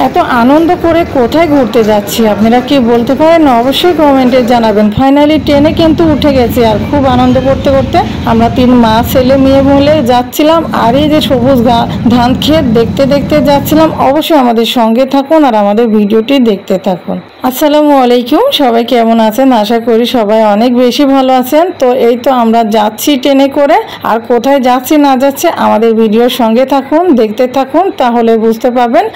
এত আনন্দ করে কোথায় ঘুরতে যাচ্ছি আপনারা কি বলতে পারেন? অবশ্যই কমেন্টে জানাবেন। ফাইনালি ট্রেনে কিন্তু উঠে গেছি আর খুব আনন্দ করতে করতে আমরা 3 মা ছেলে মেয়ে মিলে যাচ্ছিলাম। আর এই যে সবুজ ধান ক্ষেত দেখতে দেখতে যাচ্ছিলাম। অবশ্যই আমাদের সঙ্গে থাকুন আর আমাদের ভিডিওটি দেখতে থাকুন। আসসালামু আলাইকুম, সবাই কেমন আছেন? আশা করি সবাই অনেক বেশি ভালো আছেন। তো এই তো আমরা যাচ্ছি ট্রেনে করে, আর কোথায় যাচ্ছি না যাচ্ছে আমাদের ভিডিওর সঙ্গে থাকুন, দেখতে থাকুন, তাহলে বুঝতে পারবেন।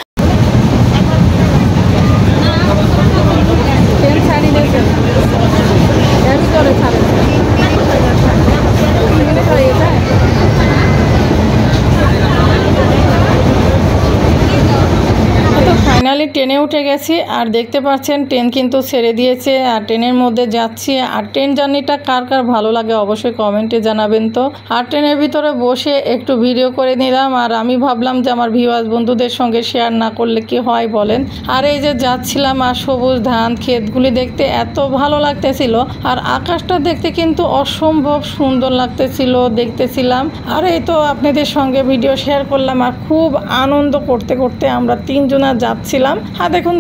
ফাইনালি ট্রেনে উঠে গেছি আর দেখতে পাচ্ছেন ট্রেন কিন্তু ছেড়ে দিয়েছে আর ট্রেনের মধ্যে যাচ্ছি। আর ট্রেন জার্নিটা কার কার ভালো লাগে অবশ্যই কমেন্টে জানাবেন। তো আর ট্রেনের ভিতরে বসে একটু ভিডিও করে নিলাম, আর আমি ভাবলাম যে আমার ভিউয়ার্স বন্ধুদের সঙ্গে শেয়ার না করলে কি হয় বলেন। আর এই যে যাচ্ছিলাম আর সবুজ ধান ক্ষেতগুলি দেখতে এত ভালো লাগতেছিল, আর আকাশটা দেখতে কিন্তু অসম্ভব সুন্দর লাগতেছিল, দেখতেছিলাম। আর এই তো আপনাদের সঙ্গে ভিডিও শেয়ার করলাম আর খুব আনন্দ করতে করতে আমরা 3 জনা যাচ্ছিলাম। আর দেখুন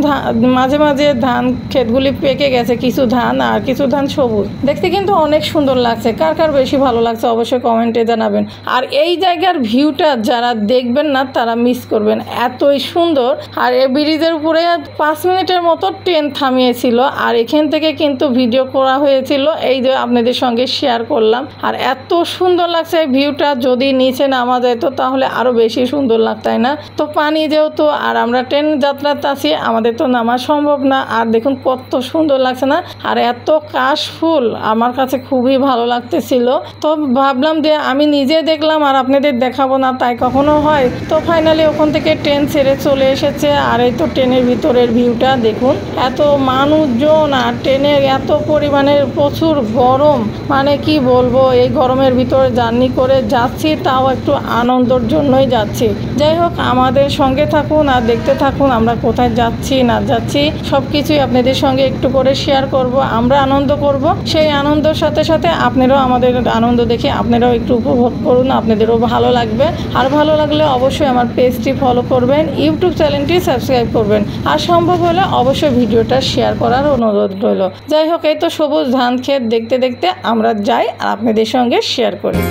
মাঝে মাঝে ধান ক্ষেতগুলি পেকে গেছে, কিছু ধান আর কিছু ধান সবুজ, দেখতে কিন্তু অনেক সুন্দর লাগছে। কার কার বেশি ভালো লাগছে অবশ্যই কমেন্টে জানাবেন। আর এই জায়গার ভিউটা যারা দেখবেন না তারা মিস করবেন, এতই সুন্দর। আর এই ব্রিজের উপরে 5 মিনিটের মতো ট্রেন থামিয়েছিল, আর এখান থেকে কিন্তু ভিডিও করা হয়েছিল, এই যে আপনাদের সঙ্গে শেয়ার করলাম। আর এত সুন্দর লাগছে ভিউটা, যদি নিচে নামা যায় তো তাহলে আরো বেশি সুন্দর লাগতো, তাই না? তো পানি যেহেতু আর আমরা ট্রেন যাত্রাতে আছি, আমাদের তো নামা সম্ভব না। আর দেখুন কত সুন্দর লাগছে না? আর এত কাশফুল আমার কাছে খুবই ভালো লাগতেছিল। তো ভাবলাম যে আমি নিজে দেখলাম আর আপনাদের দেখাবো না, তাই কখনো হয়। তো ফাইনালি ওখান থেকে ট্রেন ছেড়ে চলে এসেছে। আর এই তো ট্রেনের ভিতরের ভিউটা দেখুন, এত মানুষজন আর ট্রেনের এত পরিমাণের প্রচুর গরম, মানে কি বলবো, এই গরমের ভিতরে জার্নি করে যাচ্ছি, তাও একটু আনন্দের জন্যই যাচ্ছি। যাই হোক, আমাদের সঙ্গে থাকুন আর দেখতে থাকুন আমরা কোথায় যাচ্ছি না যাচ্ছি সব কিছুই আপনাদের সঙ্গে একটু করে শেয়ার করব। আমরা আনন্দ করব, সেই আনন্দের সাথে সাথে আপনারাও আমাদের আনন্দ দেখে আপনারাও একটু উপভোগ করুন, আপনাদেরও ভালো লাগবে। আর ভালো লাগলে অবশ্যই আমার পেজটি ফলো করবেন, ইউটিউব চ্যানেলটি সাবস্ক্রাইব করবেন, আর সম্ভব হলে অবশ্যই ভিডিওটা শেয়ার করার অনুরোধ রইল। যাই হোক, এই তো সবুজ ধান ক্ষেত দেখতে দেখতে আমরা যাই আর আপনাদের সঙ্গে শেয়ার করি।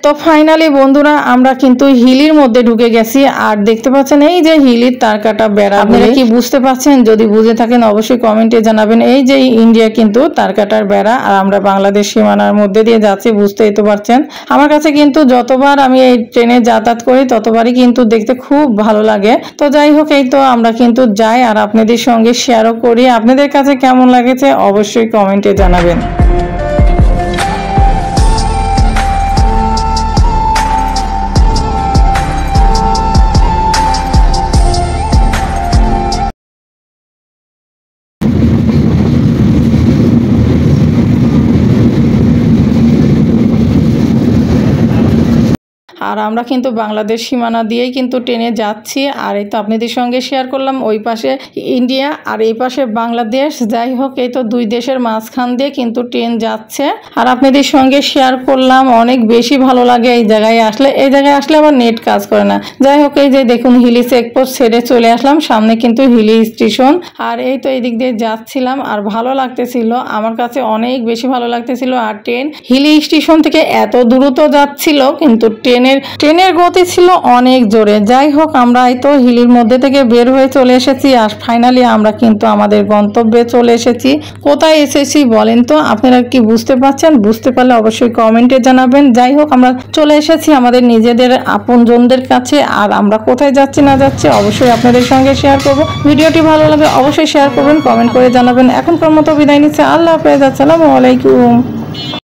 তো ফাইনালি বন্ধুরা আমরা কিন্তু হিলির মধ্যে ঢুকে গেছি। আর দেখতে পাচ্ছেন এই যে হিলির তারকাটা বেড়া, আপনারা কি বুঝতে পারছেন? যদি বুঝে থাকেন অবশ্যই কমেন্টে জানাবেন। এই যে ইন্ডিয়া কিন্তু তারকাটার বেড়া, আর আমরা বাংলাদেশ সীমানার মধ্যে দিয়ে যাচ্ছি, বুঝতেই তো পারছেন। আমার কাছে কিন্তু যতবার আমি এই ট্রেনে যাতায়াত করি ততবারই কিন্তু দেখতে খুব ভালো লাগে। তো যাই হোক, এই তো আমরা কিন্তু যাই আর আপনাদের সঙ্গে শেয়ারও করি। আপনাদের কাছে কেমন লাগেছে অবশ্যই কমেন্টে জানাবেন। আর আমরা কিন্তু বাংলাদেশ সীমানা দিয়েই কিন্তু ট্রেনে যাচ্ছি। আর এই তো আপনাদের সঙ্গে শেয়ার করলাম, ওই পাশে ইন্ডিয়া আর এই পাশে বাংলাদেশ। যাই হোক, এই তো 2 দেশের মাঝখান দিয়ে কিন্তু ট্রেন যাচ্ছে আর আপনাদের সঙ্গে শেয়ার করলাম। অনেক বেশি ভালো লাগে এই জায়গায় আসলে। এই জায়গায় আসলে আবার নেট কাজ করে না। যাই হোক, এই যে দেখুন হিলি চেকপোস্ট ছেড়ে চলে আসলাম, সামনে কিন্তু হিলি স্টেশন। আর এই তো এই দিক দিয়ে যাচ্ছিলাম আর ভালো লাগতেছিল, আমার কাছে অনেক বেশি ভালো লাগতেছিল। আর ট্রেন হিলি স্টেশন থেকে এত দ্রুত যাচ্ছিল, কিন্তু ট্রেনের গতি ছিল অনেক জোরে। যাই হোক, আমরা এই তো হিলির মধ্যে থেকে বের হয়ে চলে এসেছি আর ফাইনালি আমরা কিন্তু আমাদের গন্তব্যে চলে এসেছি। কোথায় এসেছি বলেন তো? আপনারা কি বুঝতে পারছেন? বুঝতে পারলে অবশ্যই কমেন্টে জানাবেন। যাই হোক, আমরা চলে এসেছি আমাদের নিজেদের আপনজনদের কাছে। আর আমরা কোথায় যাচ্ছি না যাচ্ছি অবশ্যই আপনাদের সঙ্গে শেয়ার করব। ভিডিওটি ভালো লাগে অবশ্যই শেয়ার করবেন, কমেন্ট করে জানাবেন। এখনকার মতো বিদায় নিচ্ছে, আল্লাহ হাফেজ, আসসালামু আলাইকুম।